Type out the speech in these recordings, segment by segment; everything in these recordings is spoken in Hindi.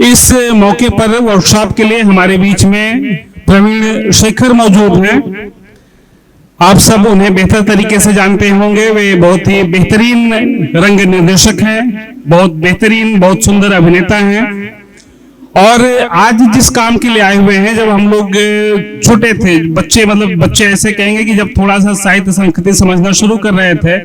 इस मौके पर वर्कशॉप के लिए हमारे बीच में प्रवीण शेखर मौजूद हैं। आप सब उन्हें बेहतर तरीके से जानते होंगे। वे बहुत ही बेहतरीन रंग निर्देशक हैं, बहुत बेहतरीन, बहुत सुंदर अभिनेता हैं। और आज जिस काम के लिए आए हुए हैं, जब हम लोग छोटे थे, बच्चे, मतलब बच्चे ऐसे कहेंगे कि जब थोड़ा सा साहित्य संस्कृति समझना शुरू कर रहे थे,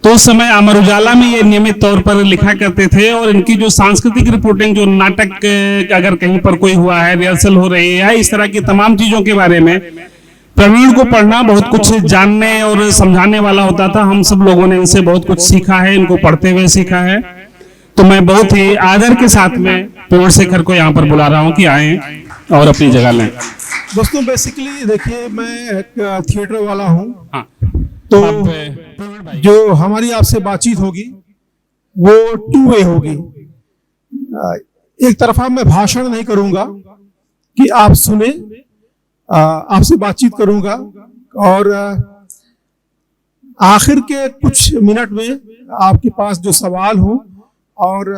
तो उस समय अमर उजाला में ये नियमित तौर पर लिखा करते थे। और इनकी जो सांस्कृतिक रिपोर्टिंग, जो नाटक अगर कहीं पर कोई हुआ है, रिहर्सल हो रही है, इस तरह की तमाम चीजों के बारे में प्रवीण को पढ़ना बहुत कुछ जानने और समझाने वाला होता था। हम सब लोगों ने इनसे बहुत कुछ सीखा है, इनको पढ़ते हुए सीखा है। तो मैं बहुत ही आदर के साथ में प्रवीण शेखर को यहाँ पर बुला रहा हूँ कि आए और अपनी जगह लें। दोस्तों, बेसिकली देखिए, मैं एक थिएटर वाला हूँ। हाँ, तो जो हमारी आपसे बातचीत होगी वो टू वे होगी। एक तरफा मैं भाषण नहीं करूंगा कि आप सुने, आपसे बातचीत करूंगा, और आखिर के कुछ मिनट में आपके पास जो सवाल हो और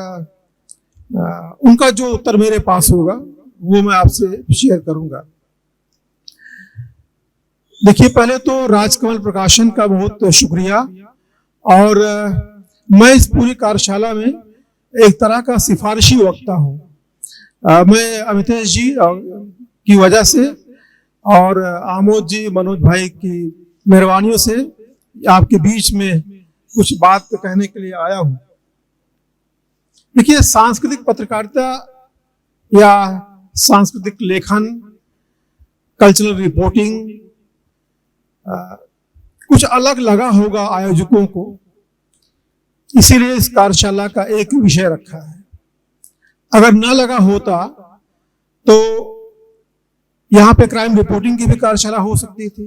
उनका जो उत्तर मेरे पास होगा वो मैं आपसे शेयर करूंगा। देखिए, पहले तो राजकमल प्रकाशन का बहुत शुक्रिया। और मैं इस पूरी कार्यशाला में एक तरह का सिफारिशी वक्ता हूँ। मैं अमितेश जी की वजह से और आमोद जी, मनोज भाई की मेहरबानियों से आपके बीच में कुछ बात कहने के लिए आया हूँ। देखिए, सांस्कृतिक पत्रकारिता या सांस्कृतिक लेखन, कल्चरल रिपोर्टिंग कुछ अलग लगा होगा आयोजकों को, इसीलिए इस कार्यशाला का एक विषय रखा है। अगर न लगा होता तो यहाँ पे क्राइम रिपोर्टिंग की भी कार्यशाला हो सकती थी,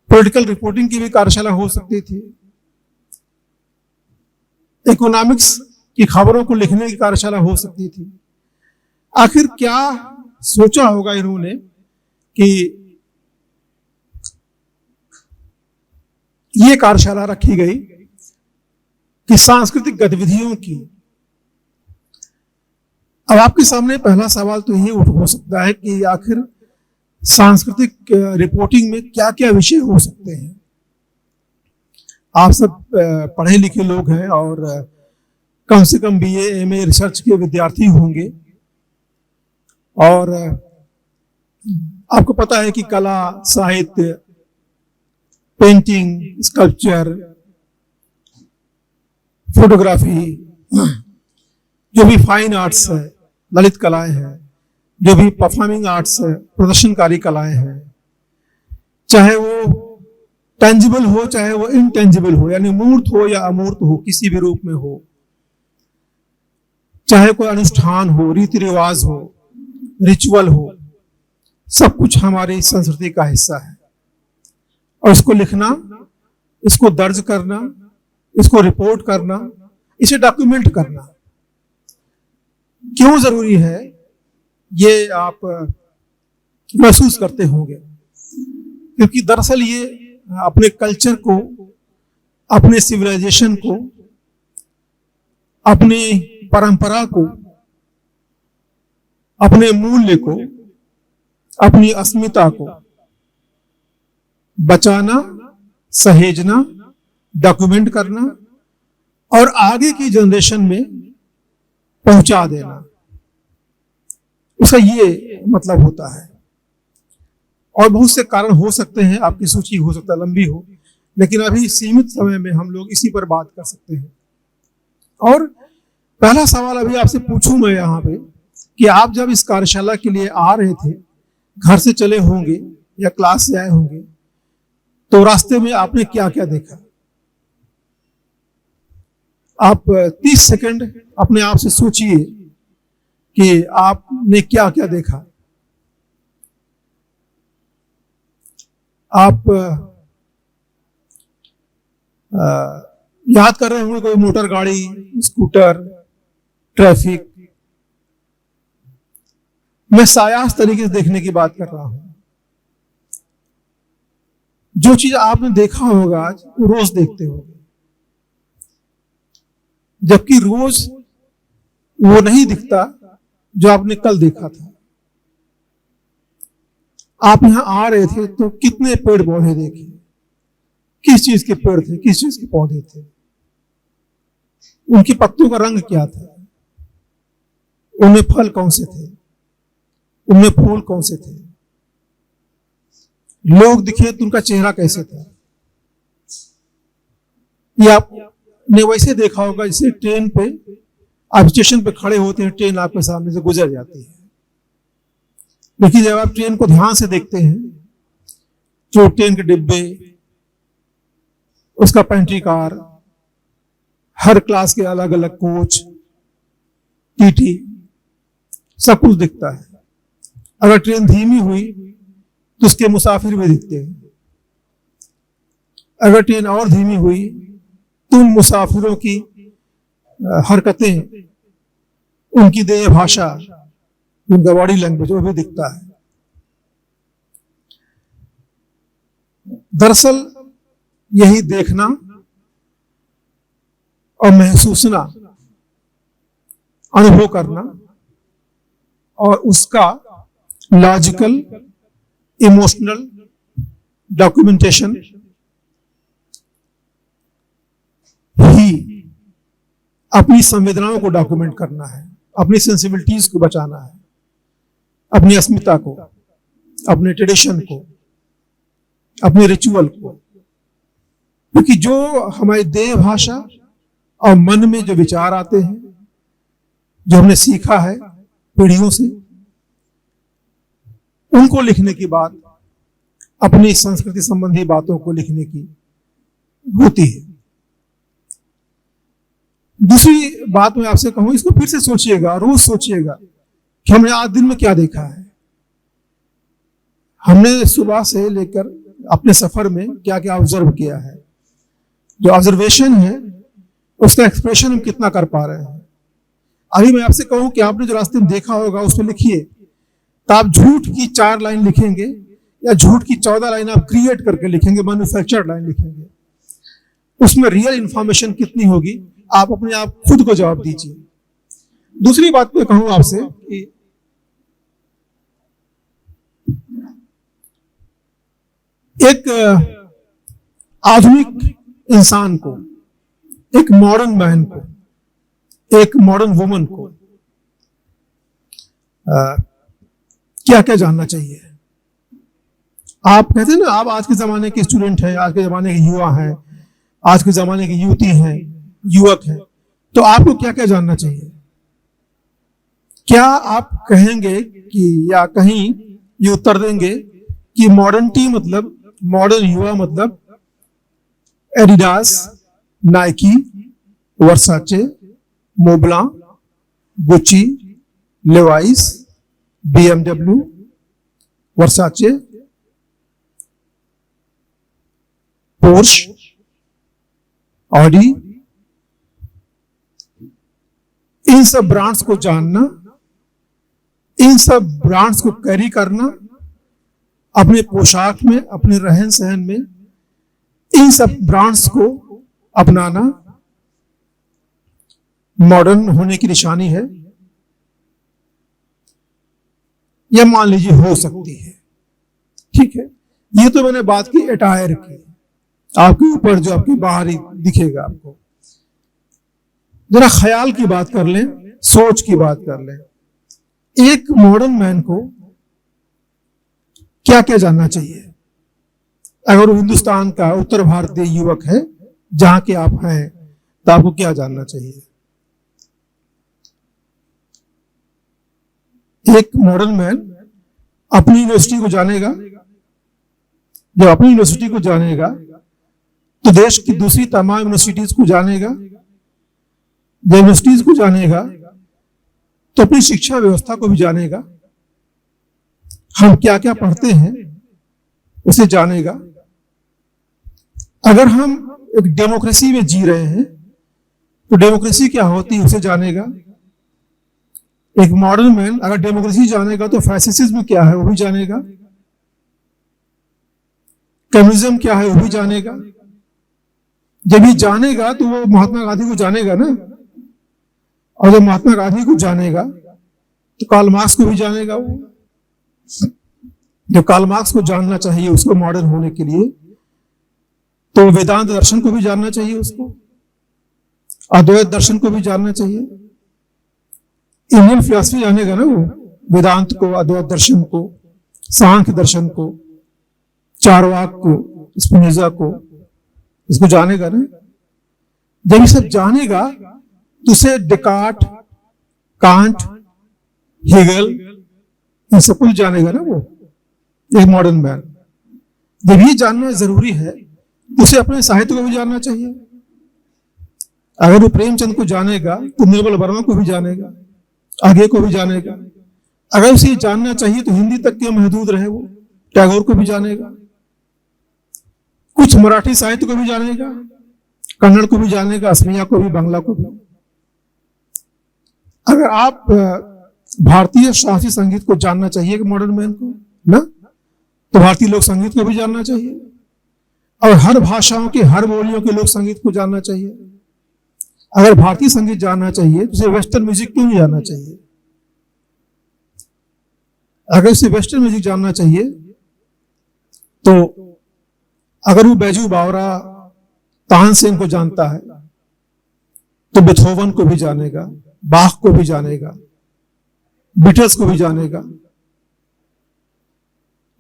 पॉलिटिकल रिपोर्टिंग की भी कार्यशाला हो सकती थी, इकोनॉमिक्स की खबरों को लिखने की कार्यशाला हो सकती थी। आखिर क्या सोचा होगा इन्होंने कि ये कार्यशाला रखी गई कि सांस्कृतिक गतिविधियों की। अब आपके सामने पहला सवाल तो यही हो सकता है कि आखिर सांस्कृतिक रिपोर्टिंग में क्या क्या विषय हो सकते हैं। आप सब पढ़े लिखे लोग हैं और कम से कम बीए एमए रिसर्च के विद्यार्थी होंगे, और आपको पता है कि कला, साहित्य, पेंटिंग, स्कल्पचर, फोटोग्राफी, जो भी फाइन आर्ट्स है, ललित कलाएं हैं, जो भी परफॉर्मिंग आर्ट्स है, प्रदर्शनकारी कलाएं हैं, चाहे वो टेंजिबल हो चाहे वो इनटेंजिबल हो, यानी मूर्त हो या अमूर्त हो, किसी भी रूप में हो, चाहे कोई अनुष्ठान हो, रीति रिवाज हो, रिचुअल हो, सब कुछ हमारी संस्कृति का हिस्सा है। और इसको लिखना, इसको दर्ज करना, इसको रिपोर्ट करना, इसे डॉक्यूमेंट करना क्यों जरूरी है, ये आप महसूस करते होंगे। क्योंकि दरअसल ये अपने कल्चर को, अपने सिविलाइजेशन को, अपनी परंपरा को, अपने मूल्य को, अपनी अस्मिता को बचाना, सहेजना, डॉक्यूमेंट करना और आगे की जनरेशन में पहुंचा देना, उसका ये मतलब होता है। और बहुत से कारण हो सकते हैं, आपकी सूची हो सकता है लंबी हो, लेकिन अभी सीमित समय में हम लोग इसी पर बात कर सकते हैं। और पहला सवाल अभी आपसे पूछूं मैं यहाँ पे कि आप जब इस कार्यशाला के लिए आ रहे थे, घर से चले होंगे या क्लास से आए होंगे, तो रास्ते में आपने क्या क्या देखा? आप 30 सेकंड अपने आप से सोचिए कि आपने क्या क्या देखा। आप याद कर रहे होंगे कोई मोटर गाड़ी, स्कूटर, ट्रैफिक। मैं सायास तरीके से देखने की बात कर रहा हूं। जो चीज आपने देखा होगा आज, वो रोज देखते होगे, जबकि रोज वो नहीं दिखता जो आपने कल देखा था। आप यहां आ रहे थे तो कितने पेड़ पौधे देखे, किस चीज के पेड़ थे, किस चीज के पौधे थे, उनकी पत्तों का रंग क्या था, उनमें फल कौन से थे, उनमें फूल कौन से थे, लोग दिखे तो उनका चेहरा कैसे था। ये आपने वैसे देखा होगा जैसे ट्रेन पे आप स्टेशन पे खड़े होते हैं, ट्रेन आपके सामने से गुजर जाती है, लेकिन जब आप ट्रेन को ध्यान से देखते हैं तो ट्रेन के डिब्बे, उसका पेंट्री कार, हर क्लास के अलग अलग कोच, टीटी, सब कुछ दिखता है। अगर ट्रेन धीमी हुई तो उसके मुसाफिर भी दिखते हैं। अगर ट्रेन और धीमी हुई तो उन मुसाफिरों की हरकतें, उनकी देह भाषा, उनका बॉडी लैंग्वेज वो भी दिखता है। दरअसल यही देखना और महसूसना, अनुभव करना और उसका लॉजिकल इमोशनल डॉक्यूमेंटेशन ही अपनी संवेदनाओं को डॉक्यूमेंट करना है, अपनी सेंसिबिलिटीज को बचाना है, अपनी अस्मिता को, अपने ट्रेडिशन को, अपने रिचुअल को। क्योंकि जो हमारी देह भाषा और मन में जो विचार आते हैं, जो हमने सीखा है पीढ़ियों से, उनको लिखने की बात अपनी संस्कृति संबंधी बातों को लिखने की होती है। दूसरी बात मैं आपसे कहूं, इसको फिर से सोचिएगा, रोज सोचिएगा कि हमने आज दिन में क्या देखा है, हमने सुबह से लेकर अपने सफर में क्या क्या ऑब्जर्व किया है। जो ऑब्जर्वेशन है उसका एक्सप्रेशन हम कितना कर पा रहे हैं। अभी मैं आपसे कहूं कि आपने जो रास्ते में देखा होगा उसमें लिखिए, तो आप झूठ की 4 लाइन लिखेंगे या झूठ की 14 लाइन आप क्रिएट करके लिखेंगे, मैन्युफैक्चर्ड लाइन लिखेंगे, उसमें रियल इंफॉर्मेशन कितनी होगी आप अपने आप खुद को जवाब दीजिए। दूसरी बात मैं कहूं आपसे कि एक आधुनिक इंसान को, एक मॉडर्न मैन को, एक मॉडर्न वुमन को क्या क्या जानना चाहिए। आप कहते हैं ना, आप आज के जमाने के स्टूडेंट हैं, आज के जमाने के युवा हैं, आज के जमाने की युवती हैं, युवक हैं, तो आपको क्या क्या जानना चाहिए। क्या आप कहेंगे कि या कहीं ये उत्तर देंगे कि मॉडर्निटी मतलब, मॉडर्न युवा मतलब एडिडास, नाइकी, वर्साचे, मोबला, गुची, लेवाइस, बीएमडब्ल्यू, वर्साचे, पोर्श, ऑडी, इन सब ब्रांड्स को जानना, इन सब ब्रांड्स को कैरी करना, अपने पोशाक में, अपने रहन सहन में इन सब ब्रांड्स को अपनाना मॉडर्न होने की निशानी है, या मान लीजिए हो सकती है। ठीक है, ये तो मैंने बात की अटायर की, आपके ऊपर जो आपकी बाहरी दिखेगा आपको। जरा ख्याल की बात कर लें, सोच की बात कर लें। एक मॉडर्न मैन को क्या क्या जानना चाहिए। अगर वो हिंदुस्तान का उत्तर भारतीय युवक है, जहां के आप हैं, तो आपको क्या जानना चाहिए। एक मॉडर्न मैन अपनी यूनिवर्सिटी को जानेगा। जब अपनी यूनिवर्सिटी को जानेगा तो देश की दूसरी तमाम यूनिवर्सिटीज को जानेगा। जब यूनिवर्सिटीज को जानेगा तो अपनी शिक्षा व्यवस्था को भी जानेगा, हम क्या क्या पढ़ते हैं उसे जानेगा। अगर हम एक डेमोक्रेसी में जी रहे हैं तो डेमोक्रेसी क्या होती है उसे जानेगा। एक मॉडर्न मैन अगर डेमोक्रेसी जानेगा तो फैसिज्म क्या है वो भी जानेगा, कम्युनिज्म क्या है वो भी जानेगा। जब ये जानेगा तो वो महात्मा गांधी को जानेगा ना, और जब महात्मा गांधी को जानेगा तो कार्ल मार्क्स को भी जानेगा वो। जब कार्ल मार्क्स को जानना चाहिए उसको मॉडर्न होने के लिए, तो वेदांत दर्शन को भी जानना चाहिए उसको, अद्वैत दर्शन को भी जानना चाहिए। इंडियन फिलॉसफी जानेगा ना वो, वेदांत को, अद्वैत दर्शन को, सांख्य दर्शन को, चारवाक को, स्पिनोजा को, इसको जानेगा ना। जब ये सब जानेगा तो उसे डेकार्ट, कांट, हेगल, इन सब कुछ जानेगा ना वो, एक मॉडर्न मैन। जब ये जानना जरूरी है तो उसे अपने साहित्य को भी जानना चाहिए। अगर वो प्रेमचंद को जानेगा तो निर्मल वर्मा को भी जानेगा, आगे को भी जानेगा। अगर उसे जानना चाहिए तो हिंदी तक के महदूद रहे वो, टैगोर को भी जानेगा, कुछ मराठी साहित्य को भी जानेगा, कन्नड़ को भी जानेगा, असमिया को भी, बांग्ला को भी। अगर आप भारतीय शास्त्रीय संगीत को जानना चाहिए कि मॉडर्न मैन को ना, तो भारतीय लोक संगीत को भी जानना चाहिए, और हर भाषाओं के, हर बोलियों के लोक संगीत को जानना चाहिए। अगर भारतीय संगीत जानना चाहिए तो उसे वेस्टर्न म्यूजिक क्यों नहीं जानना चाहिए? अगर उसे वेस्टर्न म्यूजिक जानना चाहिए तो अगर वो बैजू बावरा, तानसेन को जानता है तो बेथोवन को भी जानेगा, बाख को भी जानेगा, बीटल्स को भी जानेगा।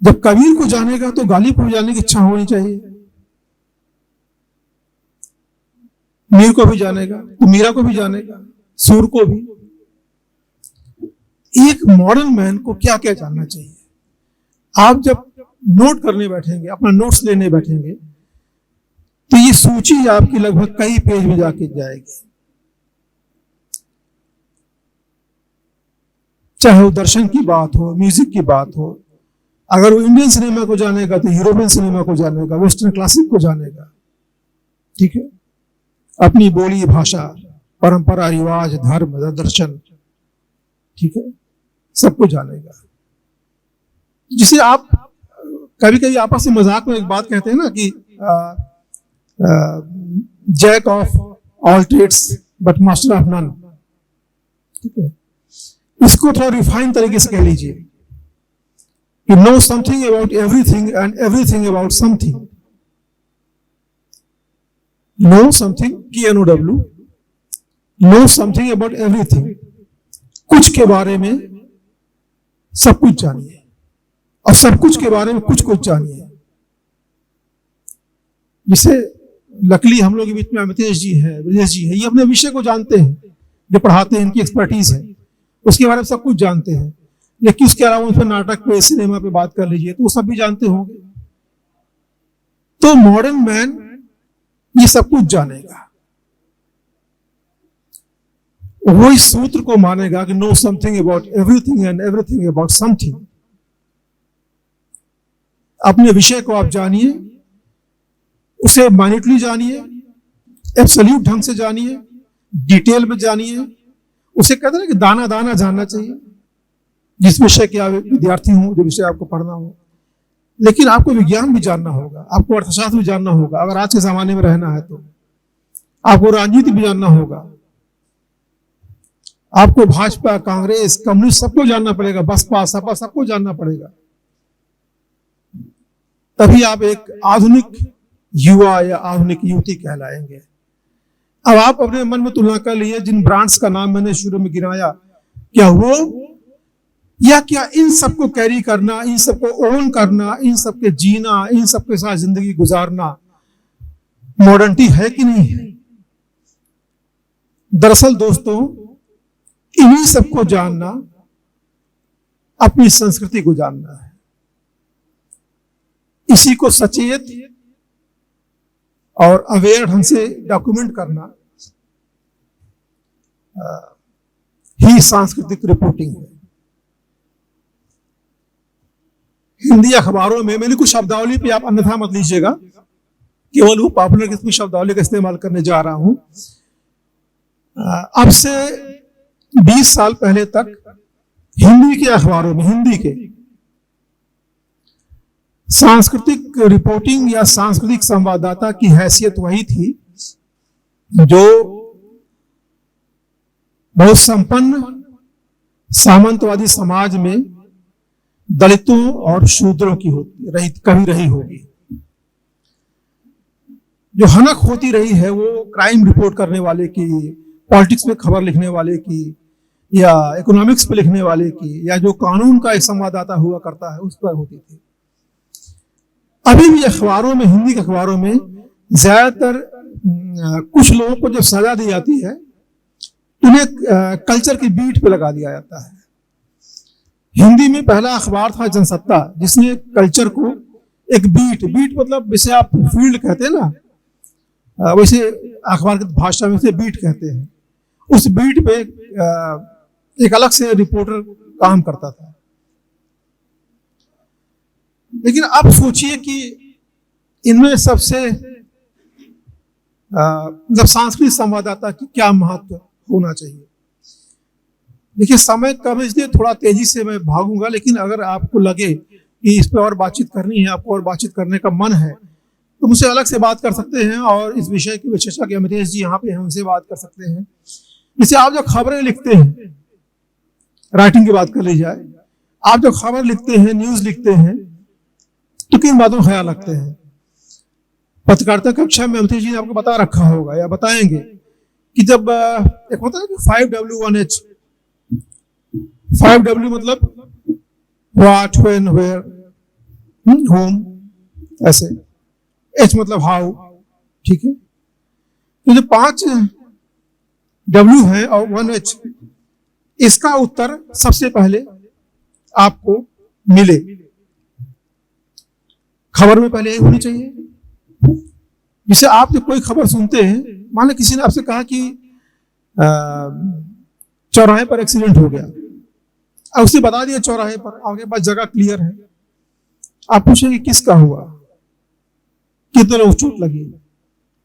जब कबीर को जानेगा तो गालिब को भी जानने की इच्छा होनी चाहिए, मीर को भी जानेगा तो मीरा को भी जानेगा, सूर को भी। एक मॉडर्न मैन को क्या क्या जानना चाहिए? आप जब नोट करने बैठेंगे, अपना नोट्स लेने बैठेंगे, तो ये सूची आपकी लगभग कई पेज में जाके जाएगी। चाहे वो दर्शन की बात हो, म्यूजिक की बात हो। अगर वो इंडियन सिनेमा को जानेगा तो यूरोपियन सिनेमा को जानेगा, वेस्टर्न क्लासिक को जानेगा, ठीक है, अपनी बोली, भाषा, परंपरा, रिवाज, धर्म, दर्शन, ठीक है, सबको जानेगा। जिसे आप कभी कभी आपस में मजाक में एक बात कहते हैं ना कि jack of all trades but master of none, ठीक है। इसको थोड़ा रिफाइन तरीके से कह लीजिए कि know something about everything and everything about something. Know something, KNOW, know something about everything. कुछ के बारे में सब कुछ जानिए और सब कुछ के बारे में कुछ कुछ जानिए। जिसे लकली हम लोग के बीच में अमितेश जी है, ब्रजेश जी है, ये अपने विषय को जानते हैं, जो पढ़ाते हैं, इनकी एक्सपर्टीज है, उसके बारे में सब कुछ जानते हैं। लेकिन उसके अलावा उस पर नाटक पे, सिनेमा पे बात कर लीजिए तो वो सब भी जानते होंगे। तो मॉडर्न मैन ये सब कुछ जानेगा, वो इस सूत्र को मानेगा कि know something about everything and everything about something. अपने विषय को आप जानिए, उसे माइन्यूटली जानिए, एब्सोल्यूट ढंग से जानिए, डिटेल में जानिए। उसे कहते हैं कि दाना दाना जानना चाहिए, जिस विषय के आप विद्यार्थी हो, जो विषय आपको पढ़ना हो। लेकिन आपको विज्ञान भी जानना होगा, आपको अर्थशास्त्र भी जानना होगा, अगर आज के जमाने में रहना है तो आपको राजनीति भी जानना होगा, आपको भाजपा, कांग्रेस, कम्युनिस्ट सबको जानना पड़ेगा, बसपा, सपा, सबको जानना पड़ेगा। तभी आप एक आधुनिक युवा या आधुनिक युवती कहलाएंगे। अब आप अपने मन में तुलना कर लिए, जिन ब्रांड्स का नाम मैंने शुरू में गिनाया, क्या वो या क्या इन सबको कैरी करना, इन सबको ओन करना, इन सबके जीना, इन सबके साथ जिंदगी गुजारना मॉडर्निटी है कि नहीं है? दरअसल दोस्तों, इन्हीं सबको जानना अपनी संस्कृति को जानना है। इसी को सचेत और अवेयर ढंग से डॉक्यूमेंट करना ही सांस्कृतिक रिपोर्टिंग है। हिंदी अखबारों में मैंने कुछ शब्दावली पे आप अन्यथा मत लीजिएगा, केवल वो पॉपुलर किस्म की शब्दावली का इस्तेमाल करने जा रहा हूं। अब से 20 साल पहले तक हिंदी के अखबारों में, हिंदी के सांस्कृतिक रिपोर्टिंग या सांस्कृतिक संवाददाता की हैसियत वही थी जो बहुत संपन्न सामंतवादी समाज में दलितों और शूद्रों की होती रही, कभी रही होगी। जो हनक होती रही है वो क्राइम रिपोर्ट करने वाले की, पॉलिटिक्स में खबर लिखने वाले की, या इकोनॉमिक्स पे लिखने वाले की, या जो कानून का एक संवाददाता हुआ करता है उस पर होती थी। अभी भी अखबारों में, हिंदी के अखबारों में ज्यादातर कुछ लोगों को जब सजा दी जाती है तो उन्हें कल्चर की बीट पे लगा दिया जाता है। हिंदी में पहला अखबार था जनसत्ता, जिसने कल्चर को एक बीट मतलब जिसे आप फील्ड कहते हैं ना, वैसे अखबार की भाषा में उसे बीट कहते हैं, उस बीट पे एक अलग से रिपोर्टर काम करता था। लेकिन अब सोचिए कि इनमें सबसे जब सांस्कृतिक संवाददाता की क्या महत्व होना चाहिए। देखिए समय कम है इसलिए थोड़ा तेजी से मैं भागूंगा, लेकिन अगर आपको लगे कि इस पर और बातचीत करनी है, आपको और बातचीत करने का मन है, तो मुझसे अलग से बात कर सकते हैं और इस विषय के विशेषज्ञ अमरीश जी यहाँ पे हैं, उनसे बात कर सकते हैं। जैसे आप जो खबरें लिखते हैं, राइटिंग की बात कर ली जाए, आप जो खबर लिखते हैं, न्यूज लिखते हैं, तो किन बातों का ख्याल रखते हैं? पत्रकारिता कक्षा में अमरीश जी ने आपको बता रखा होगा या बताएंगे कि जब एक होता है कि 5W1H, 5W मतलब व्हाट, व्हेन, वेयर, होम, ऐसे, H मतलब हाउ, ठीक है। तो जो 5W है और 1H, इसका उत्तर सबसे पहले आपको मिले। खबर में पहले यही होनी चाहिए। जैसे आप जब कोई खबर सुनते हैं, मान लो किसी ने आपसे कहा कि चौराहे पर एक्सीडेंट हो गया, अब उसे बता दिया चौराहे पर, आपके पास जगह क्लियर है, आप पूछेंगे किसका हुआ, कितने लोग चोट लगी,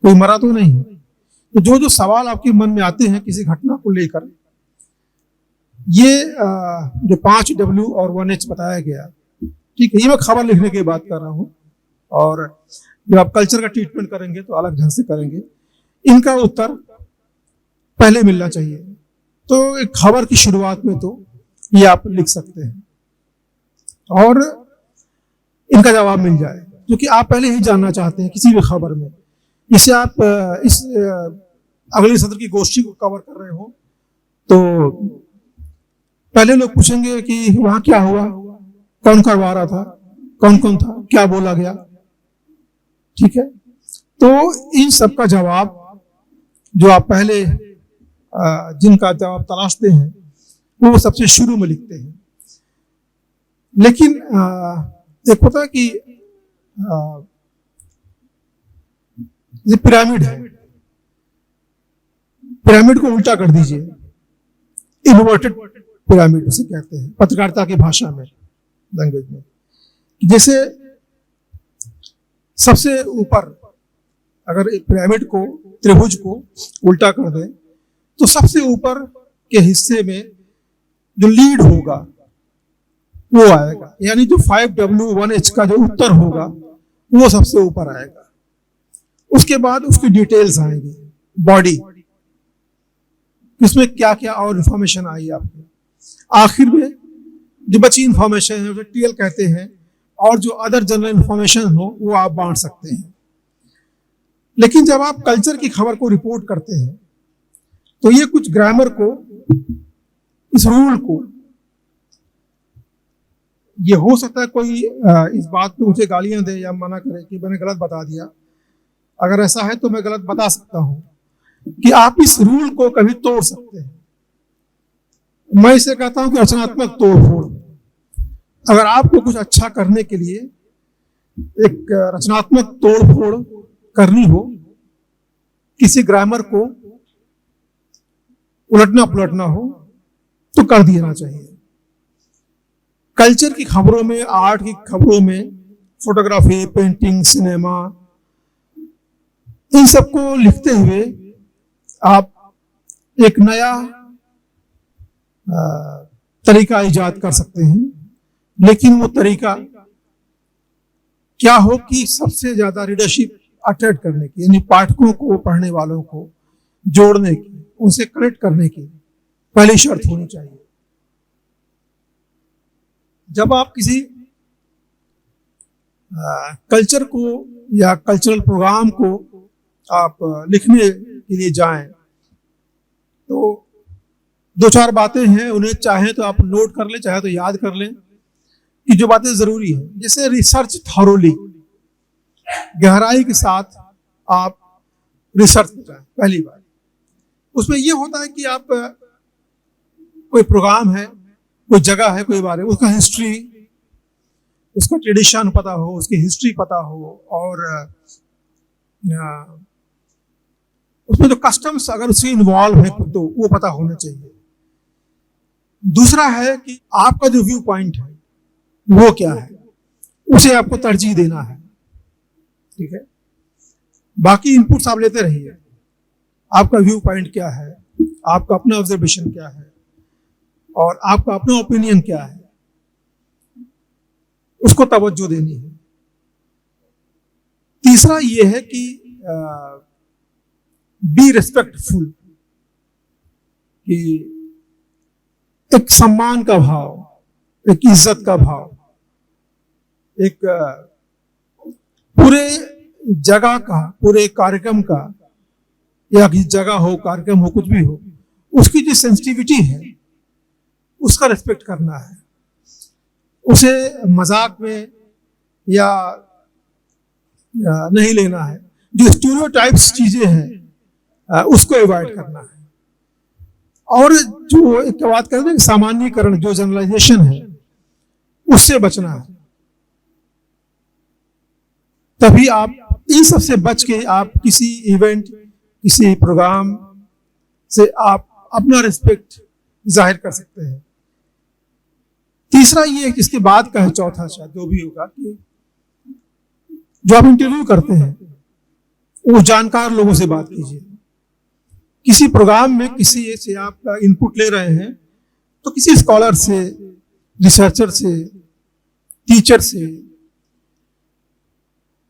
कोई मरा तो नहीं। तो जो जो सवाल आपके मन में आते हैं किसी घटना को लेकर, ये जो 5W और 1H बताया गया, ठीक है, ये मैं खबर लिखने की बात कर रहा हूं। और जब आप कल्चर का ट्रीटमेंट करेंगे तो अलग ढंग से करेंगे। इनका उत्तर पहले मिलना चाहिए। तो एक खबर की शुरुआत में तो ये आप लिख सकते हैं और इनका जवाब मिल जाए, क्योंकि आप पहले ही जानना चाहते हैं किसी भी खबर में। जैसे आप इस अगले सत्र की गोष्ठी को कवर कर रहे हो तो पहले लोग पूछेंगे कि वहां क्या हुआ, कौन करवा रहा था, कौन कौन था, क्या बोला गया, ठीक है। तो इन सब का जवाब जो आप पहले जिनका जवाब तलाशते हैं वो सबसे शुरू में लिखते हैं। लेकिन एक होता है कि ये पिरामिड है, पिरामिड को उल्टा कर दीजिए, इन्वर्टेड पिरामिड उसे कहते हैं पत्रकारिता की भाषा में, लैंग्वेज में। जैसे सबसे ऊपर अगर पिरामिड को, त्रिभुज को उल्टा कर दें तो सबसे ऊपर के हिस्से में जो लीड होगा वो आएगा, यानी जो 5W1H का जो उत्तर होगा वो सबसे ऊपर आएगा। उसके बाद उसकी डिटेल्स आएंगी, बॉडी, इसमें क्या क्या और इंफॉर्मेशन आई आपको, आखिर में जो बची इंफॉर्मेशन है उसे टीएल कहते हैं, और जो अदर जनरल इंफॉर्मेशन हो वो आप बांट सकते हैं। लेकिन जब आप कल्चर की खबर को रिपोर्ट करते हैं तो ये कुछ ग्रामर को, इस रूल को, ये हो सकता है कोई इस बात पे मुझे गालियां दे या मना करे कि मैंने गलत बता दिया। अगर ऐसा है तो मैं गलत बता सकता हूं कि आप इस रूल को कभी तोड़ सकते हैं। मैं इसे कहता हूं कि रचनात्मक तोड़फोड़। अगर आपको कुछ अच्छा करने के लिए एक रचनात्मक तोड़फोड़ करनी हो, किसी ग्रामर को उलटना पुलटना हो, तो कर देना चाहिए। कल्चर की खबरों में, आर्ट की खबरों में, फोटोग्राफी, पेंटिंग, सिनेमा, इन सबको लिखते हुए आप एक नया तरीका इजाद कर सकते हैं। लेकिन वो तरीका क्या हो कि सबसे ज्यादा रीडरशिप अट्रैक्ट करने की, यानी पाठकों को, पढ़ने वालों को जोड़ने की, उनसे कनेक्ट करने की, पहली शर्त होनी चाहिए। जब आप किसी कल्चर को या कल्चरल प्रोग्राम को आप लिखने के लिए जाएं तो दो चार बातें हैं, उन्हें चाहे तो आप नोट कर लें, चाहे तो याद कर लें कि जो बातें जरूरी है। जैसे रिसर्च थॉरोली, गहराई के साथ आप रिसर्च करें। पहली बात उसमें यह होता है कि आप कोई प्रोग्राम है, कोई जगह है, कोई बारे उसका हिस्ट्री, उसका ट्रेडिशन पता हो, उसकी हिस्ट्री पता हो, और उसमें जो कस्टम्स अगर उससे इन्वॉल्व है तो वो पता होना चाहिए। दूसरा है कि आपका जो व्यू पॉइंट है वो क्या है, उसे आपको तरजीह देना है। ठीक है, बाकी इनपुट्स आप लेते रहिए। आपका व्यू पॉइंट क्या है, आपका अपना ऑब्जर्वेशन क्या है, और आपका अपना ओपिनियन क्या है, उसको तवज्जो देनी है। तीसरा यह है कि बी रिस्पेक्टफुल, कि एक सम्मान का भाव, एक इज्जत का भाव, एक पूरे जगह का, पूरे कार्यक्रम का, या किसी जगह हो, कार्यक्रम हो, कुछ भी हो, उसकी जो सेंसिटिविटी है उसका रिस्पेक्ट करना है। उसे मजाक में या नहीं लेना है। जो स्टीरियोटाइप्स चीजें हैं उसको अवॉइड करना है। और जो एक बात करते हैं सामान्यीकरण, जो जनरलाइजेशन है, उससे बचना है। तभी आप इन सबसे बच के आप किसी इवेंट, किसी प्रोग्राम से आप अपना रिस्पेक्ट जाहिर कर सकते हैं। तीसरा ये इसके बाद का है, चौथा शायद जो भी होगा, कि जो आप इंटरव्यू करते हैं वो जानकार लोगों से बात कीजिए। किसी प्रोग्राम में किसी से आप इनपुट ले रहे हैं तो किसी स्कॉलर से, रिसर्चर से, टीचर से,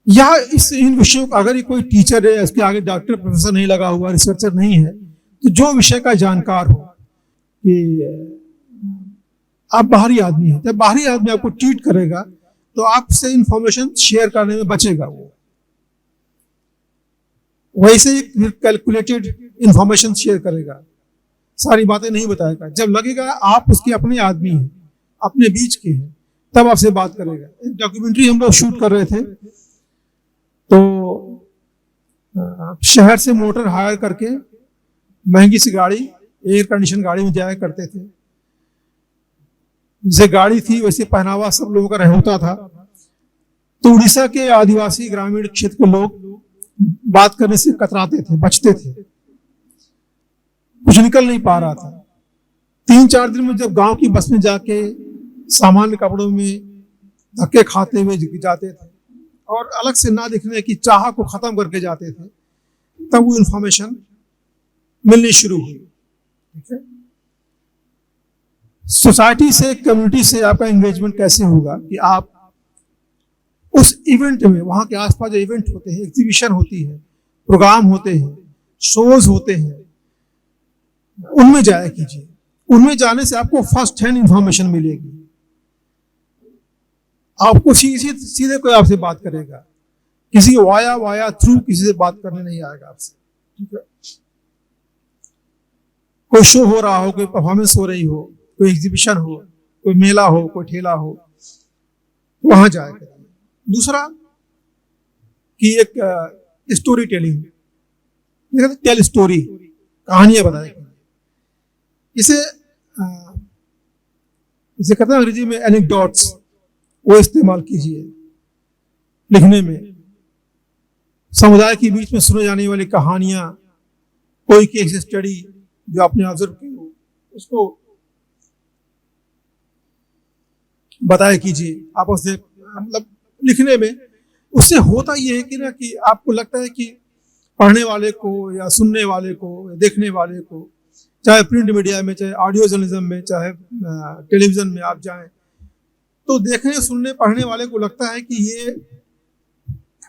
या इन विषयों का, अगर ये कोई टीचर है, इसके आगे डॉक्टर प्रोफेसर नहीं लगा हुआ, रिसर्चर नहीं है, तो जो विषय का जानकार हो, कि आप बाहरी आदमी हैं, जब बाहरी आदमी आपको ट्रीट करेगा तो आपसे इंफॉर्मेशन शेयर करने में बचेगा। वो वैसे ही कैलकुलेटेड इंफॉर्मेशन शेयर करेगा, सारी बातें नहीं बताएगा। जब लगेगा आप उसके अपने आदमी हैं, अपने बीच के हैं, तब आपसे बात करेगा। एक डॉक्यूमेंट्री हम लोग शूट कर रहे थे, तो शहर से मोटर हायर करके महंगी सी गाड़ी, एयर कंडीशन गाड़ी में जाया करते थे। जैसे गाड़ी थी वैसे पहनावा सब लोगों का रहता था। तो उड़ीसा के आदिवासी ग्रामीण क्षेत्र के लोग बात करने से कतराते थे, बचते थे, कुछ निकल नहीं पा रहा था। 3-4 दिन में जब गांव की बस में जाके सामान्य कपड़ों में धक्के खाते हुए जाते थे और अलग से ना दिखने की चाह को खत्म करके जाते थे, तब वो इंफॉर्मेशन मिलनी शुरू हुई। ठीक है, सोसाइटी से, कम्युनिटी से आपका एंगेजमेंट कैसे होगा कि आप उस इवेंट में, वहां के आसपास जो इवेंट होते हैं, एग्जीबिशन होती है, प्रोग्राम होते हैं, शोज होते हैं, उनमें जाया कीजिए। उनमें जाने से आपको फर्स्ट हैंड इंफॉर्मेशन मिलेगी। आपको सीधे कोई आपसे बात करेगा, किसी वाया थ्रू किसी से बात करने नहीं आएगा आपसे। ठीक है, कोई शो हो रहा हो, कोई परफॉर्मेंस हो रही हो, कोई एग्जीबिशन हो, कोई मेला हो, कोई ठेला हो, वहां जाया करिए। दूसरा कि एक स्टोरी टेलिंग, टेल स्टोरी, कहानियां बताया करिए। इसे कहते हैं अंग्रेजी में एनेक्डोट्स, वो इस्तेमाल कीजिए लिखने में। समुदाय के बीच में सुने जाने वाली कहानियां, कोई केस स्टडी जो आपने ऑब्जर्व की हो, उसको बताया कीजिए आपस में। मतलब लिखने में उससे होता यह है कि ना, कि आपको लगता है कि पढ़ने वाले को या सुनने वाले को या देखने वाले को, चाहे प्रिंट मीडिया में, चाहे ऑडियो जर्नलिज्म में, चाहे टेलीविजन में आप जाएं, तो देखने, सुनने, पढ़ने वाले को लगता है कि ये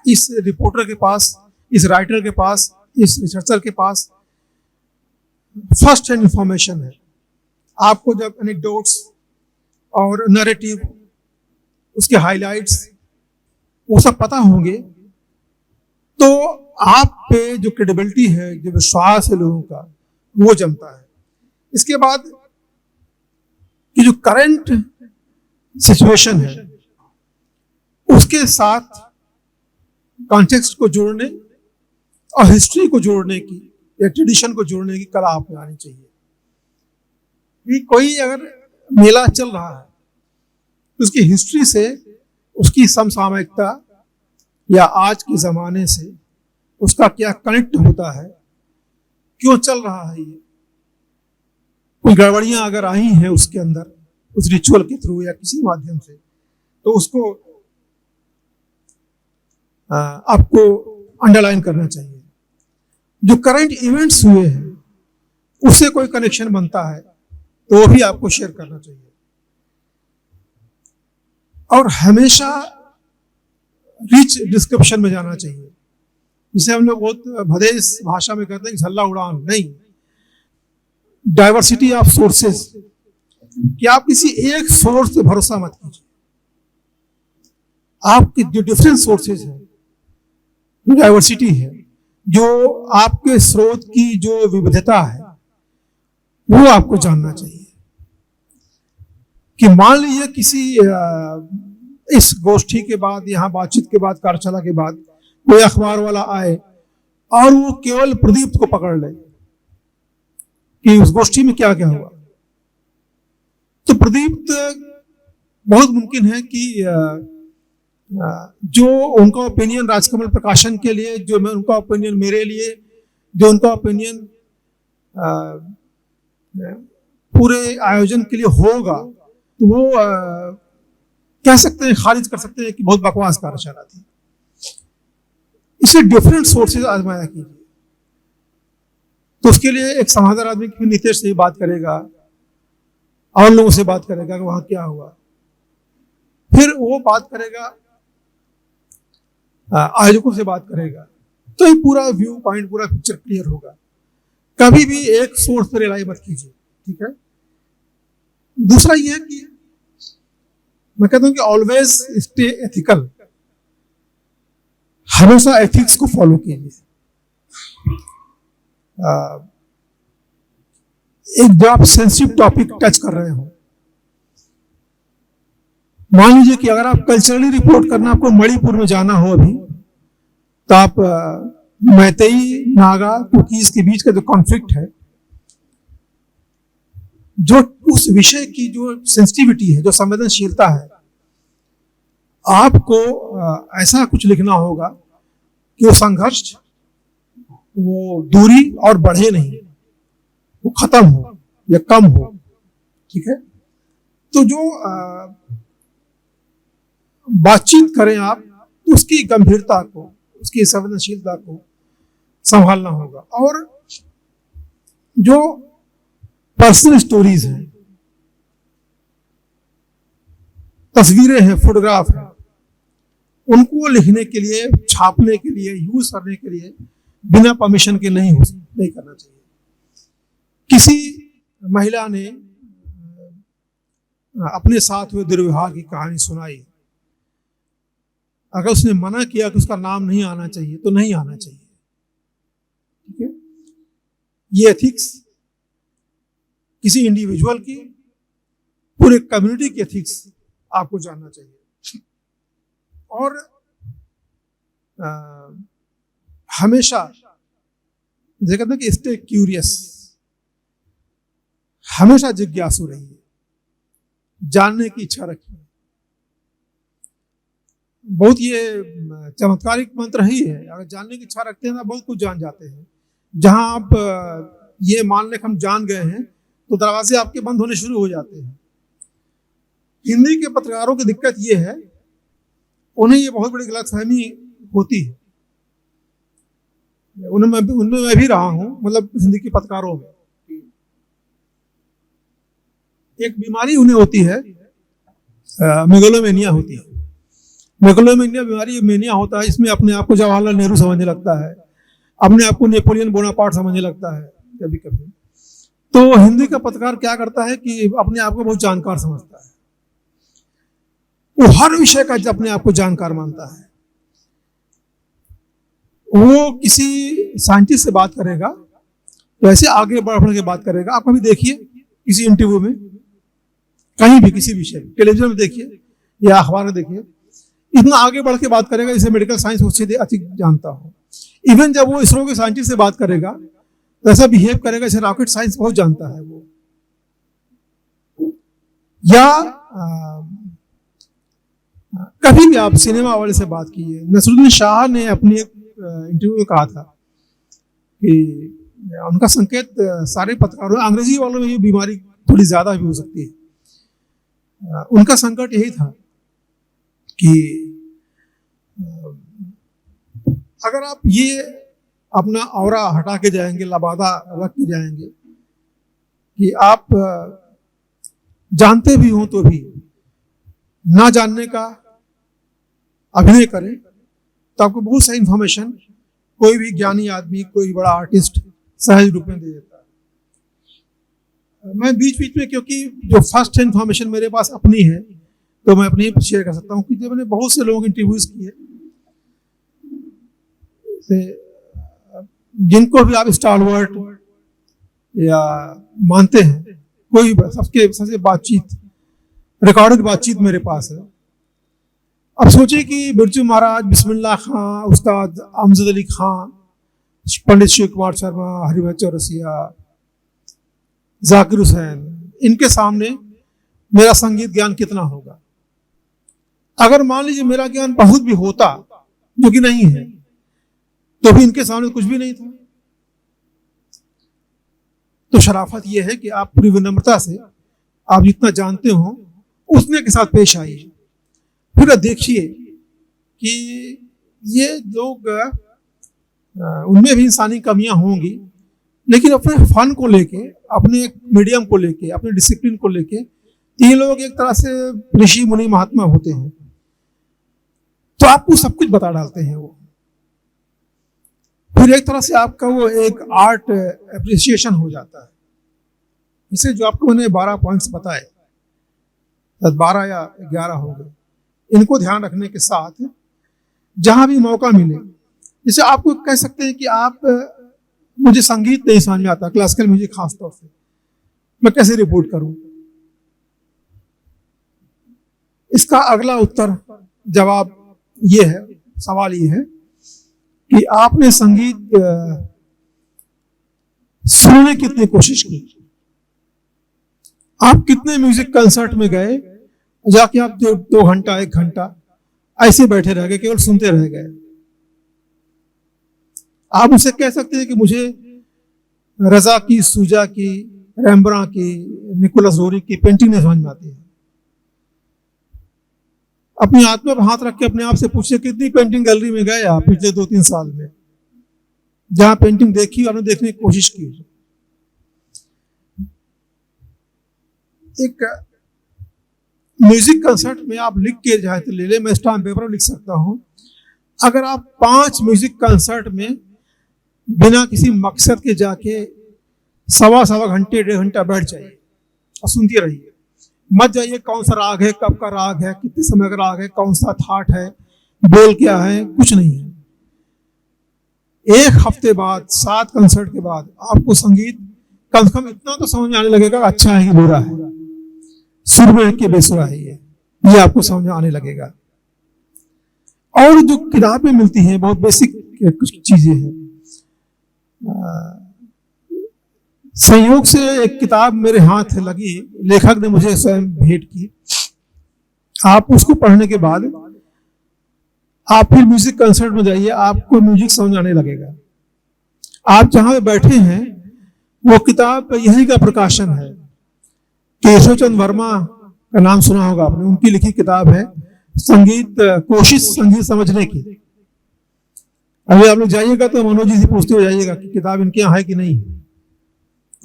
इस रिपोर्टर के पास, इस राइटर के पास, इस रिसर्चर के पास फर्स्ट हैंड इंफॉर्मेशन है। आपको जब एनेक्डोट्स और नैरेटिव, उसके हाइलाइट्स वो सब पता होंगे, तो आप पे जो क्रेडिबिलिटी है, जो विश्वास है लोगों का, वो जमता है। इसके बाद कि जो करंट सिचुएशन है उसके साथ कॉन्टेक्स्ट को जोड़ने और हिस्ट्री को जोड़ने की या ट्रेडिशन को जोड़ने की कला आप में आनी चाहिए। कि कोई अगर मेला चल रहा है तो उसकी हिस्ट्री से, उसकी समसामयिकता या आज के जमाने से उसका क्या कनेक्ट होता है, क्यों चल रहा है, ये कुछ गड़बड़ियां अगर आई हैं उसके अंदर, उस रिचुअल के थ्रू या किसी माध्यम से, तो उसको आपको अंडरलाइन करना चाहिए। जो करंट इवेंट्स हुए हैं उससे कोई कनेक्शन बनता है तो वो भी आपको शेयर करना चाहिए। और हमेशा रिच डिस्क्रिप्शन में जाना चाहिए, जिसे हम लोग बहुत भदेश भाषा में कहते हैं कि झल्ला उड़ान नहीं, डाइवर्सिटी ऑफ सोर्सेस, कि आप किसी एक सोर्स पे भरोसा मत कीजिए। आपके जो डिफरेंट सोर्सेज हैं, जो डाइवर्सिटी है, जो आपके स्रोत की जो विविधता है, वो आपको जानना चाहिए। कि मान लीजिए किसी इस गोष्ठी के बाद, यहां बातचीत के बाद, कार्यशाला के बाद कोई अखबार वाला आए और वो केवल प्रदीप्त को पकड़ ले कि उस गोष्ठी में क्या क्या हुआ, तो प्रदीप्त बहुत मुमकिन है कि जो उनका ओपिनियन राजकमल प्रकाशन के लिए, जो मैं उनका ओपिनियन मेरे लिए, जो उनका ओपिनियन पूरे आयोजन के लिए होगा, तो वो कह सकते हैं, खारिज कर सकते हैं कि बहुत बकवास कार्यशाला थी। इसे डिफरेंट सोर्सेज आजमाया कीजिए। तो उसके लिए एक समझदार आदमी की नीतीश से ही बात करेगा और लोगों से बात करेगा कि वहां क्या हुआ, फिर वो बात करेगा, आयोजकों से बात करेगा, तो ये पूरा व्यू पॉइंट, पूरा पिक्चर क्लियर होगा। कभी भी एक सोर्स पर रिलाई मत कीजिए, ठीक है। दूसरा ये है कि मैं कहता हूं कि ऑलवेज स्टे एथिकल, हमेशा एथिक्स को फॉलो कीजिए। एक जब आप सेंसिटिव टॉपिक टच कर रहे हो, मान लीजिए कि अगर आप कल्चरली रिपोर्ट करना, आपको मणिपुर में जाना हो अभी, तो आप मैतेई, नागा, कुकीज के बीच का जो कॉन्फ्लिक्ट है, जो उस विषय की जो सेंसिटिविटी है, जो संवेदनशीलता है, आपको ऐसा कुछ लिखना होगा कि वो संघर्ष, वो दूरी और बढ़े नहीं, वो खत्म हो या कम हो, ठीक है। तो जो बातचीत करें आप, तो उसकी गंभीरता को, उसकी संवेदनशीलता को संभालना होगा। और जो पर्सनल स्टोरीज हैं, तस्वीरें हैं, फोटोग्राफ हैं, उनको लिखने के लिए, छापने के लिए, यूज करने के लिए बिना परमिशन के नहीं करना चाहिए। किसी महिला ने अपने साथ हुए दुर्व्यवहार की कहानी सुनाई, अगर उसने मना किया कि उसका नाम नहीं आना चाहिए, तो नहीं आना चाहिए, ठीक है। ये एथिक्स किसी इंडिविजुअल की, पूरे कम्युनिटी की एथिक्स आपको जानना चाहिए। और हमेशा देखा था कि स्टे क्यूरियस, हमेशा जिज्ञासु रहिए, जानने की इच्छा रखिए। बहुत ये चमत्कारिक मंत्र ही है, अगर जानने की इच्छा रखते हैं ना, बहुत कुछ जान जाते हैं। जहां आप ये मान लें कि हम जान गए हैं, तो दरवाजे आपके बंद होने शुरू हो जाते हैं। हिंदी के पत्रकारों की दिक्कत ये है, उन्हें ये बहुत बड़ी गलतफहमी होती है। उनमें मैं भी रहा हूं, मतलब हिंदी के पत्रकारों में एक बीमारी उन्हें होती है, मेगालोमेनिया होती है। मेगालोमेनिया बीमारी, मेनिया होता है, इसमें अपने आप को जवाहरलाल नेहरू समझने लगता है, अपने आप को नेपोलियन बोनापार्ट समझने लगता है कभी कभी। तो हिंदी का पत्रकार क्या करता है कि अपने आप को बहुत जानकार समझता है, वो हर विषय का अपने आप को जानकार मानता है। वो किसी साइंटिस्ट से बात करेगा तो ऐसे आगे बढ़ के बात करेगा। आप कभी देखिए किसी इंटरव्यू में, कहीं भी किसी विषय में, टेलीविजन में देखिए या अखबार में देखिए, इतना आगे बढ़ के बात करेगा जैसे मेडिकल साइंस उससे अधिक जानता हो। इवन जब वो इसरो के साइंटिस्ट से बात करेगा तो ऐसा बिहेव करेगा जैसे रॉकेट साइंस बहुत जानता है वो। या कभी भी आप सिनेमा वाले से बात कीजिए। नसरुद्दीन शाह ने अपनी एक इंटरव्यू में कहा था कि उनका संकेत सारे पत्रकारों, अंग्रेजी वालों में ये बीमारी थोड़ी ज्यादा भी हो सकती है। उनका संकट यही था कि अगर आप ये अपना औरा हटा के जाएंगे, लबादा रख के जाएंगे कि आप जानते भी हों तो भी ना जानने का अभिनय करें, तो आपको बहुत सारी इंफॉर्मेशन कोई भी ज्ञानी आदमी, कोई बड़ा आर्टिस्ट सहज रूप में दे देता है। मैं बीच बीच में, क्योंकि जो फर्स्ट इंफॉर्मेशन मेरे पास अपनी है तो मैं अपनी शेयर कर सकता हूँ कि जब मैंने बहुत से लोगों के इंटरव्यूज किए, जिनको भी आप स्टालवर्ट या मानते हैं, कोई सबसे बातचीत, रिकॉर्डेड बातचीत मेरे पास है। अब सोचिए कि बिरजू महाराज, बिस्मिल्लाह खां, उस्ताद अमजद अली खां, पंडित शिव कुमार शर्मा, हरिभाई चौरसिया, जाकिर हुसैन, इनके सामने मेरा संगीत ज्ञान कितना होगा। अगर मान लीजिए मेरा ज्ञान बहुत भी होता, जो कि नहीं है, तो भी इनके सामने कुछ भी नहीं था। तो शराफत यह है कि आप पूरी विनम्रता से आप जितना जानते हो उतने के साथ पेश आइए। फिर देखिए कि ये लोग, उनमें भी इंसानी कमियां होंगी, लेकिन अपने फन को लेके, अपने मीडियम को लेके, अपने डिसिप्लिन को लेके, ये लोग एक तरह से ऋषि मुनि महात्मा होते हैं। तो आपको सब कुछ बता डालते हैं वो। फिर एक तरह से आपका वो एक आर्ट एप्रिसिएशन हो जाता है। इसे जो आपको मैंने 12 पॉइंट्स बताए, 12 या 11 हो गए, इनको ध्यान रखने के साथ जहां भी मौका मिले, जैसे आपको कह सकते हैं कि आप, मुझे संगीत नहीं समझ में आता, क्लासिकल म्यूजिक खास तौर से, मैं कैसे रिपोर्ट करूं? इसका अगला उत्तर, जवाब ये है, सवाल ये है कि आपने संगीत सुनने की कितनी कोशिश की। आप कितने म्यूजिक कंसर्ट में गए, जाके आप 2 घंटा 1 घंटा ऐसे बैठे रह गए, केवल सुनते रह गए। आप उसे कह सकते हैं कि मुझे रजा की, सूजा की, रैम्ब्रा की, निकोलस रोरी की पेंटिंग नहीं समझ में आती है। अपनी आत्मा पर हाथ रख के अपने आप से पूछिए कितनी पेंटिंग गैलरी में गए आप पिछले 2-3 साल में, जहां पेंटिंग देखी आपने देखने की कोशिश की। एक म्यूजिक कंसर्ट में आप लिख के जाए तो ले ले, मैं स्टाम्प पेपर में लिख सकता हूं। अगर आप 5 म्यूजिक कंसर्ट में बिना किसी मकसद के जाके 1.25 घंटे 1.5 घंटा बैठ जाइए और सुनते रहिए। मत जाइए कौन सा राग है, कब का राग है, कितने समय का राग है, कौन सा थाट है, बोल क्या है, कुछ नहीं है। 1 हफ्ते बाद, 7 कंसर्ट के बाद आपको संगीत कम से कम इतना तो समझ में आने लगेगा अच्छा है कि बुरा है, सुर में है कि बेसुरा है, ये आपको समझ में आने लगेगा। और जो किताबें मिलती हैं, बहुत बेसिक कुछ चीजें हैं। संयोग से एक किताब मेरे हाथ लगी, लेखक ने मुझे स्वयं भेंट की। आप उसको पढ़ने के बाद आप फिर म्यूजिक कंसर्ट में जाइए, आपको म्यूजिक समझ आने लगेगा। आप जहां पे बैठे हैं वो किताब यही का प्रकाशन है। केशव चंद्र वर्मा का नाम सुना होगा आपने, उनकी लिखी किताब है संगीत, कोशिश संगीत समझने की। अभी आप लोग जाइएगा तो मनोज जी से पूछते हो जाइएगा कि किताब इनके यहाँ है कि नहीं,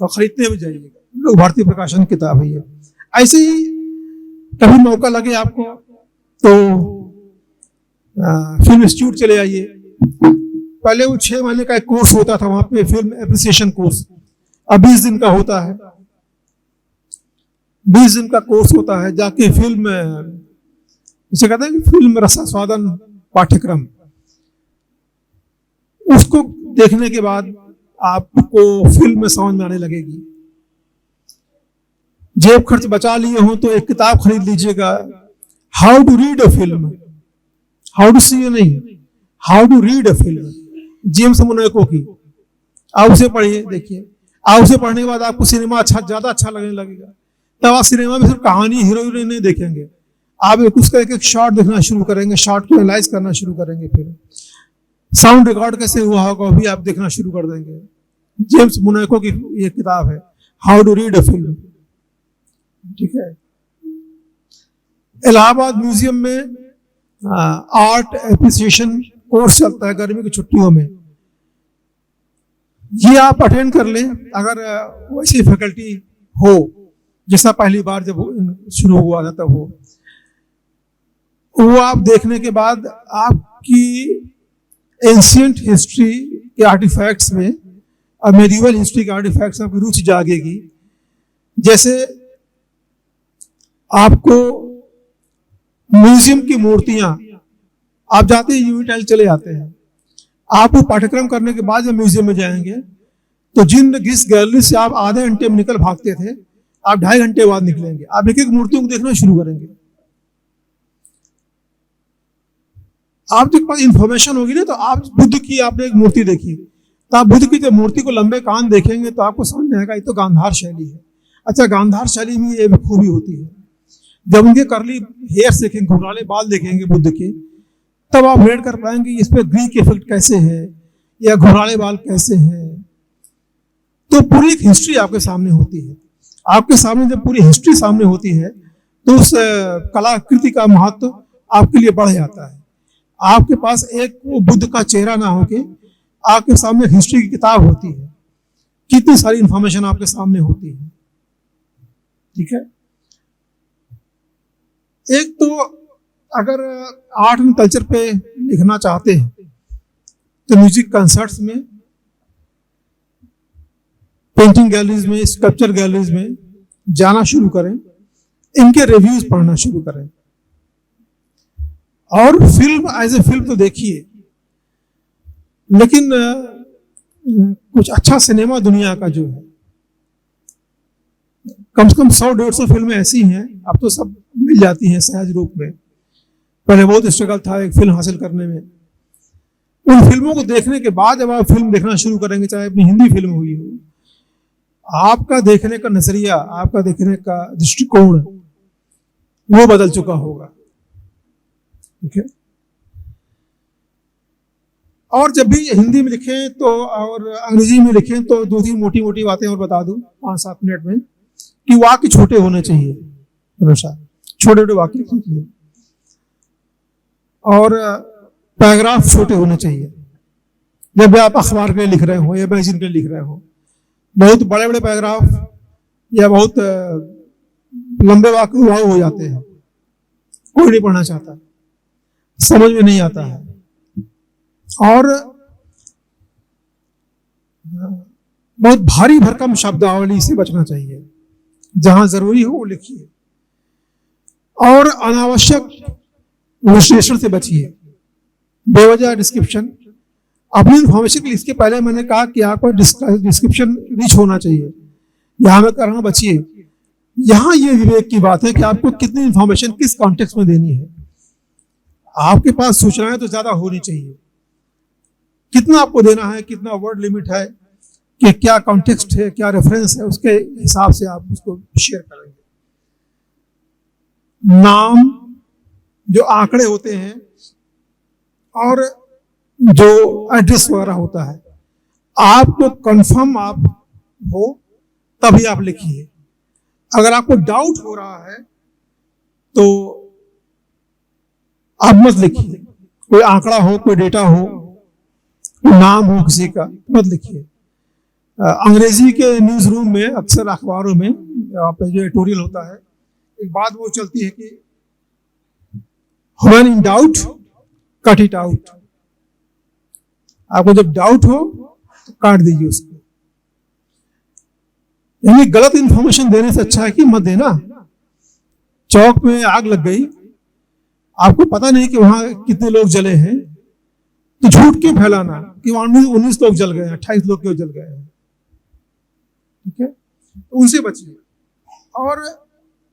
तो खरीदने भी जाइएगा। लोग भारतीय प्रकाशन किताब है ये। ऐसे ही कभी मौका लगे आपको तो फिल्म इंस्टीट्यूट चले आइए। पहले वो 6 महीने का एक कोर्स होता था वहां पे, फिल्म एप्रिसिएशन कोर्स, अब 20 दिन का होता है, 20 दिन का कोर्स होता है, जाके फिल्म, जिसे कहते हैं कि फिल्म रसास्वादन पाठ्यक्रम, उसको देखने के बाद आपको फिल्म में समझ में आने लगेगी। जेब खर्च बचा लिए हो तो एक किताब खरीद लीजिएगा, how to read a film, how to see नहीं, how to read a film, James Monaco की। आप उसे पढ़िए, देखिए, आप उसे पढ़ने के बाद आपको सिनेमा ज्यादा अच्छा लगने लगेगा। तब आप सिनेमा में सिर्फ कहानी, हीरो हीरोइन नहीं देखेंगे, आप उसका एक एक शॉट देखना शुरू करेंगे, शॉट को एनालाइज करना शुरू करेंगे, फिर साउंड रिकॉर्ड कैसे हुआ होगा भी आप देखना शुरू कर देंगे। जेम्स मोनाको की ये किताब है, how to read a film, ठीक है। इलाहाबाद म्यूजियम में आर्ट एप्रिसिएशन कोर्स चलता है गर्मी की छुट्टियों में, ये आप अटेंड कर लें अगर वैसी फैकल्टी हो, जैसा पहली बार जब शुरू हुआ था तब हो। वो आप देखने के बाद आपकी एंशिएंट हिस्ट्री के आर्टिफैक्ट्स में और मेडिवल हिस्ट्री के आर्टिफैक्ट्स में आपकी रुचि जागेगी। जैसे आपको म्यूजियम की मूर्तियां, आप जाते ही यूनिटाइल चले जाते हैं, आप वो पाठ्यक्रम करने के बाद जब म्यूजियम में जाएंगे तो जिस गैलरी से आप आधे घंटे में निकल भागते थे, आप 2.5 घंटे बाद निकलेंगे, आप एक एक मूर्तियों को देखना शुरू करेंगे। आपके पास इंफॉर्मेशन होगी ना, तो आप बुद्ध की आपने एक मूर्ति देखी, तो आप बुद्ध की जब मूर्ति को लंबे कान देखेंगे तो आपको समझ में आएगा ये तो गांधार शैली है। अच्छा, गांधार शैली में ये खूबी होती है, जब उनके करली हेयर देखेंगे, घुंघराले बाल देखेंगे बुद्ध के, तब आप रेड कर पाएंगे इस पे ग्रीक इफेक्ट कैसे है या घुंघराले बाल कैसे हैं। तो पूरी एक हिस्ट्री आपके सामने होती है। आपके सामने जब पूरी हिस्ट्री सामने होती है तो उस कलाकृति का महत्व आपके लिए बढ़ जाता है। आपके पास एक वो बुद्ध का चेहरा ना होके आपके सामने हिस्ट्री की किताब होती है, कितनी सारी इंफॉर्मेशन आपके सामने होती है, ठीक है। एक तो अगर आर्ट एंड कल्चर पे लिखना चाहते हैं तो म्यूजिक कंसर्ट्स में, पेंटिंग गैलरीज में, स्कल्पचर गैलरीज में जाना शुरू करें, इनके रिव्यूज पढ़ना शुरू करें, और फिल्म एज ए फिल्म तो देखिए, लेकिन कुछ अच्छा सिनेमा दुनिया का जो है, कम से कम 100-150 फिल्में ऐसी हैं, अब तो सब मिल जाती हैं सहज रूप में, पहले बहुत स्ट्रगल था एक फिल्म हासिल करने में। उन फिल्मों को देखने के बाद जब आप फिल्म देखना शुरू करेंगे, चाहे अपनी हिंदी फिल्म हुई हो, आपका देखने का नजरिया, आपका देखने का दृष्टिकोण वो बदल चुका होगा, ठीक है। और जब भी हिंदी में लिखें तो और अंग्रेजी में लिखें तो 2-3 मोटी मोटी बातें और बता दूं 5-7 मिनट में, कि वाक्य छोटे होने चाहिए, हमेशा छोटे छोटे वाक्य लिखने चाहिए, और पैराग्राफ छोटे होने चाहिए। जब भी आप अखबार के लिए लिख रहे हो या मैगजीन के लिए लिख रहे हो, बहुत बड़े बड़े पैराग्राफ या बहुत लंबे वाक्य हो जाते हैं, कोई नहीं पढ़ना चाहता, समझ में नहीं आता है। और बहुत भारी भरकम शब्दावली से बचना चाहिए, जहां जरूरी हो वो लिखिए, और अनावश्यक विश्लेषण से बचिए, बेवजह डिस्क्रिप्शन। अपनी इन्फॉर्मेशन के लिए इसके पहले मैंने कहा कि आपको डिस्क्रिप्शन रिच होना चाहिए, यहां में करना बचिए। यहां ये विवेक की बात है कि आपको कितनी इंफॉर्मेशन किस कॉन्टेक्स्ट में देनी है। आपके पास सूचनाएं तो ज्यादा होनी चाहिए, कितना आपको देना है, कितना वर्ड लिमिट है, कि क्या कॉन्टेक्स्ट है, क्या रेफरेंस है, उसके हिसाब से आप उसको शेयर करेंगे। नाम, जो आंकड़े होते हैं और जो एड्रेस वगैरह होता है, आपको कंफर्म आप हो तभी आप लिखिए। अगर आपको डाउट हो रहा है तो आप मत लिखिए, कोई आंकड़ा हो, कोई डेटा हो, कोई नाम हो किसी का, मत लिखिए। अंग्रेजी के न्यूज रूम में अक्सर अखबारों में जो एडिटोरियल होता है, एक बात वो चलती है कि when in doubt cut it out. आपको जब डाउट हो तो काट दीजिए उसको। यानी गलत इंफॉर्मेशन देने से अच्छा है कि मत देना। चौक में आग लग गई, आपको पता नहीं कि वहां कितने लोग जले हैं, तो झूठ क्यों फैलाना कि वहां 19 लोग जल गए हैं, 28 लोग क्यों जल गए हैं। ठीक है, तो उनसे बचिए। और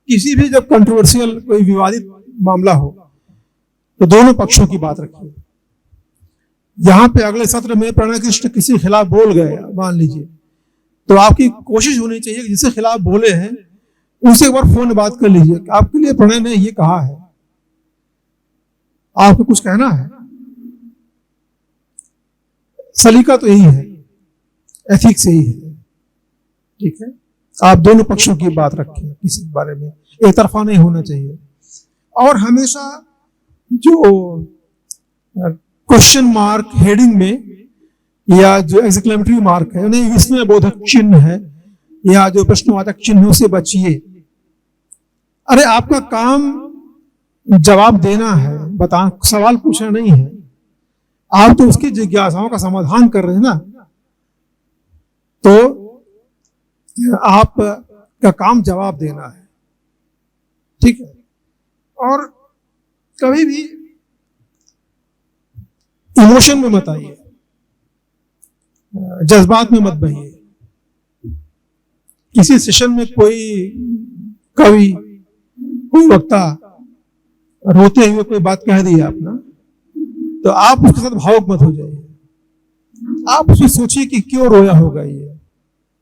किसी भी जब कंट्रोवर्शियल कोई विवादित मामला हो तो दोनों पक्षों की बात रखिए। यहां पे अगले सत्र में प्रणय कृष्ण किसी के खिलाफ बोल गए मान लीजिए, तो आपकी कोशिश होनी चाहिए कि जिसके खिलाफ बोले हैं उनसे एक बार फोन में बात कर लीजिए कि आपके लिए प्रणय ने ये कहा है, आपको कुछ कहना है। सलीका तो यही है, एथिक्स यही है। ठीक है, आप दोनों पक्षों की बात रखें, किसी के बारे में एक तरफा नहीं होना चाहिए। और हमेशा जो क्वेश्चन मार्क हेडिंग में या जो एक्सक्लेमेटरी मार्क है, उन्हें विस्मय बोधक चिन्ह है या जो प्रश्नवाचक चिन्हों से बचिए। अरे आपका काम जवाब देना है, बता, सवाल पूछना नहीं है। आप तो उसकी जिज्ञासाओं का समाधान कर रहे हैं ना, तो आप का काम जवाब देना है। ठीक है, और कभी भी इमोशन में मत आइए, जज्बात में मत बहिए। किसी सेशन में कोई कवि, कोई वक्ता रोते हुए कोई बात कह दी आपने, तो आप उसके साथ भावुक मत हो जाइए। आप उसमें सोचिए कि क्यों रोया होगा, ये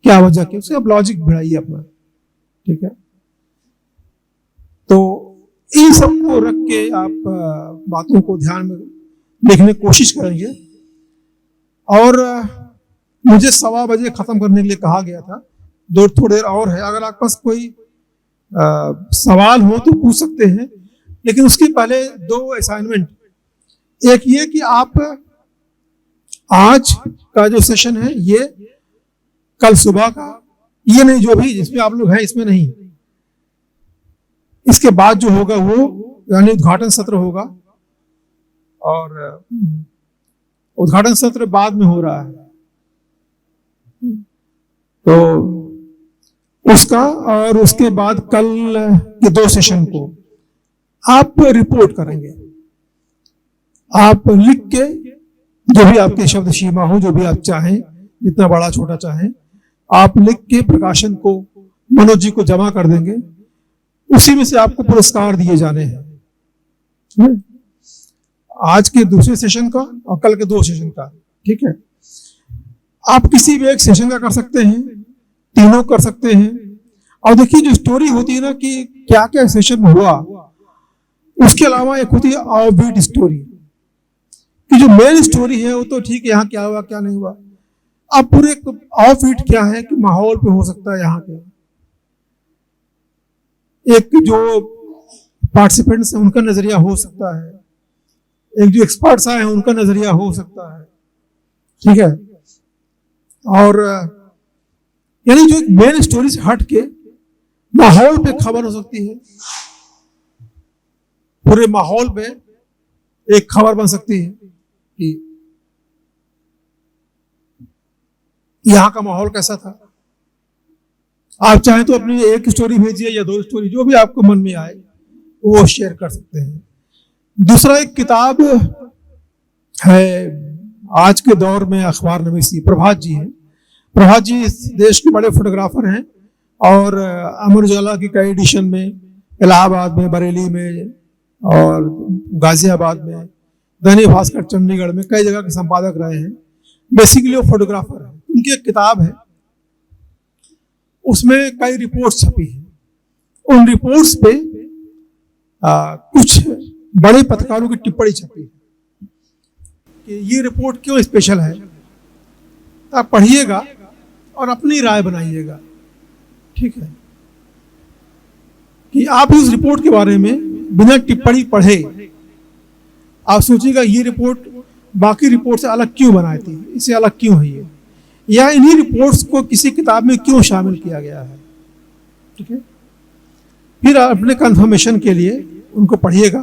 क्या वजह की, उससे आप लॉजिक बढ़ाइए अपना। ठीक है, तो इन सबको रख के आप बातों को ध्यान में लिखने की कोशिश करेंगे। और मुझे 1:15 बजे खत्म करने के लिए कहा गया था, थोड़ी देर और है। अगर आपके पास कोई सवाल हो तो पूछ सकते हैं, लेकिन उसके पहले 2 असाइनमेंट। एक ये कि आप आज का जो सेशन है ये कल सुबह का, ये नहीं, जो भी जिसमें आप लोग हैं इसमें नहीं, इसके बाद जो होगा वो यानी उद्घाटन सत्र होगा, और उद्घाटन सत्र बाद में हो रहा है, तो उसका और उसके बाद कल के 2 सेशन को आप रिपोर्ट करेंगे। आप लिख के जो भी आपके शब्द सीमा हो, जो भी आप चाहें, जितना बड़ा छोटा चाहें, आप लिख के प्रकाशन को, मनोज जी को जमा कर देंगे। उसी में से आपको पुरस्कार दिए जाने हैं, आज के दूसरे सेशन का और कल के 2 सेशन का। ठीक है, आप किसी भी एक सेशन का कर सकते हैं, तीनों कर सकते हैं। और देखिए जो स्टोरी होती है ना कि क्या क्या सेशन में हुआ, उसके अलावा एक होती है ऑफ-बीट स्टोरी, कि जो मेन स्टोरी है वो तो ठीक है, यहाँ क्या हुआ क्या नहीं हुआ। अब पूरे ऑफ-बीट क्या है कि माहौल पे हो सकता है, यहाँ के एक जो पार्टिसिपेंट्स हैं उनका नजरिया हो सकता है, एक जो एक्सपर्ट्स आए हैं उनका नजरिया हो सकता है। ठीक है, और यानी जो मेन स्टोरी से हट के माहौल पे खबर हो सकती है, पूरे माहौल पे एक खबर बन सकती है कि यहां का माहौल कैसा था। आप चाहें तो अपनी एक स्टोरी भेजिए या 2 स्टोरी, जो भी आपको मन में आए वो शेयर कर सकते हैं। दूसरा एक किताब है, आज के दौर में अखबार नवीसी प्रभात जी हैं। प्रभात जी इस देश के बड़े फोटोग्राफर हैं और अमर उजाला की कई एडिशन में, इलाहाबाद में, बरेली में और गाजियाबाद में, दैनिक भास्कर चंडीगढ़ में कई जगह के संपादक रहे हैं। बेसिकली वो फोटोग्राफर हैं। उनकी एक किताब है, उसमें कई रिपोर्ट्स छपी हैं। उन रिपोर्ट्स पे कुछ बड़े पत्रकारों की टिप्पणी छपी है कि ये रिपोर्ट क्यों स्पेशल है। तो आप पढ़िएगा और अपनी राय बनाइएगा। ठीक है, कि आप इस रिपोर्ट के बारे में बिना टिप्पणी पढ़े आप सोचिएगा ये रिपोर्ट बाकी रिपोर्ट से अलग क्यों बनाई थी, इससे अलग क्यों है ये, या इन्हीं रिपोर्ट्स को किसी किताब में क्यों शामिल किया गया है। ठीक है, फिर अपने कंफर्मेशन के लिए उनको पढ़िएगा।